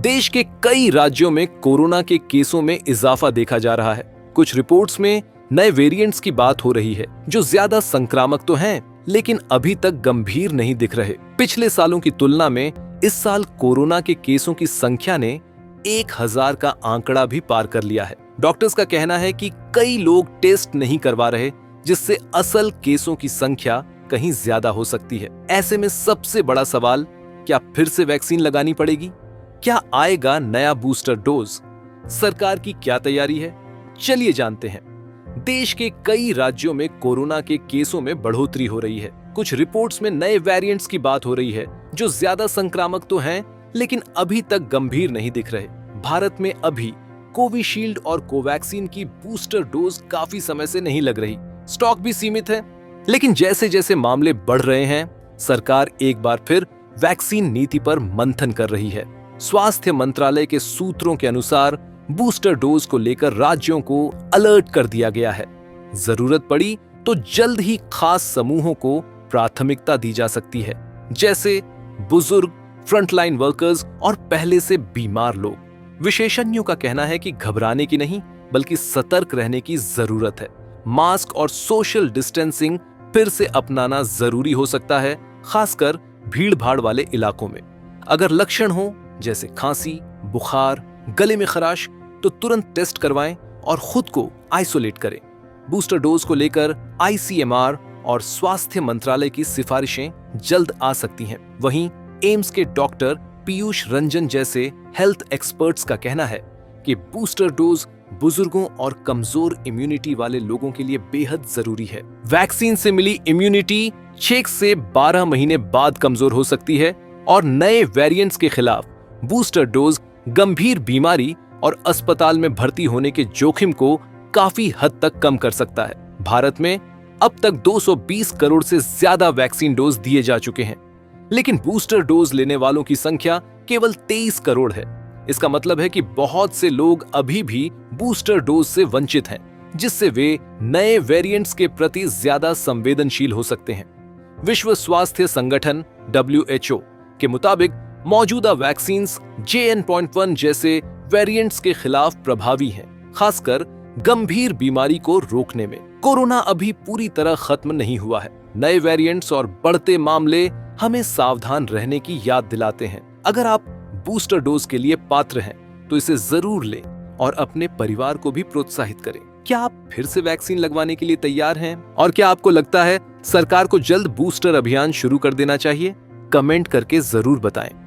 देश के कई राज्यों में कोरोना के केसों में इजाफा देखा जा रहा है। कुछ रिपोर्ट्स में नए वेरिएंट्स की बात हो रही है जो ज्यादा संक्रामक तो हैं, लेकिन अभी तक गंभीर नहीं दिख रहे। पिछले सालों की तुलना में इस साल कोरोना के केसों की संख्या ने 1000 का आंकड़ा भी पार कर लिया है। डॉक्टर्स का कहना है कि कई लोग टेस्ट नहीं करवा रहे, जिससे असल केसों की संख्या कहीं ज्यादा हो सकती है। ऐसे में सबसे बड़ा सवाल, क्या फिर से वैक्सीन लगानी पड़ेगी? क्या आएगा नया बूस्टर डोज? सरकार की क्या तैयारी है? चलिए जानते हैं। देश के कई राज्यों में कोरोना के केसों में बढ़ोतरी हो रही है। कुछ रिपोर्ट्स में नए वेरिएंट्स की बात हो रही है जो ज्यादा संक्रामक तो हैं, लेकिन अभी तक गंभीर नहीं दिख रहे। भारत में अभी कोविशील्ड और कोवैक्सीन की बूस्टर डोज काफी समय से नहीं लग रही। स्टॉक भी सीमित है, लेकिन जैसे जैसे मामले बढ़ रहे हैं, सरकार एक बार फिर वैक्सीन नीति पर मंथन कर रही है। स्वास्थ्य मंत्रालय के सूत्रों के अनुसार बूस्टर डोज को लेकर राज्यों को अलर्ट कर दिया गया है। जरूरत पड़ी तो जल्द ही खास समूहों को प्राथमिकता दी जा सकती है, जैसे बुजुर्ग, फ्रंटलाइन वर्कर्स और पहले से बीमार लोग। विशेषज्ञों का कहना है कि घबराने की नहीं, बल्कि सतर्क रहने की जरूरत है। मास्क और सोशल डिस्टेंसिंग फिर से अपनाना जरूरी हो सकता है, खासकर भीड़-भाड़ वाले इलाकों में। अगर लक्षण हो जैसे खांसी, बुखार, गले में खराश, तो तुरंत टेस्ट करवाएं और खुद को आइसोलेट करें। बूस्टर डोज को लेकर ICMR और स्वास्थ्य मंत्रालय की सिफारिशें जल्द आ सकती हैं। वहीं एम्स के डॉक्टर पीयूष रंजन जैसे हेल्थ एक्सपर्ट्स का कहना है कि बूस्टर डोज बुजुर्गों और कमजोर इम्यूनिटी वाले लोगों के लिए बेहद जरूरी है। वैक्सीन से मिली इम्यूनिटी 6 से 12 महीने बाद कमजोर हो सकती है और नए वेरिएंट्स के खिलाफ बूस्टर डोज गंभीर बीमारी और अस्पताल में भर्ती होने के जोखिम को काफी हद तक कम कर सकता है। भारत में अब तक 220 करोड़ से ज्यादा वैक्सीन डोज दिए जा चुके हैं, लेकिन बूस्टर डोज लेने वालों की संख्या केवल 23 करोड़ है। इसका मतलब है कि बहुत से लोग अभी भी बूस्टर डोज से वंचित हैं, जिससे वे नए वेरिएंट्स के प्रति ज्यादा संवेदनशील हो सकते हैं। विश्व स्वास्थ्य संगठन WHO के मुताबिक मौजूदा वैक्सीन्स JN.1 जैसे वेरिएंट्स के खिलाफ प्रभावी हैं, खासकर गंभीर बीमारी को रोकने में। कोरोना अभी पूरी तरह खत्म नहीं हुआ है। नए वेरिएंट्स और बढ़ते मामले हमें सावधान रहने की याद दिलाते हैं। अगर आप बूस्टर डोज के लिए पात्र हैं, तो इसे जरूर लें और अपने परिवार को भी प्रोत्साहित करें। क्या आप फिर से वैक्सीन लगवाने के लिए तैयार हैं? और क्या आपको लगता है सरकार को जल्द बूस्टर अभियान शुरू कर देना चाहिए? कमेंट करके जरूर बताएं।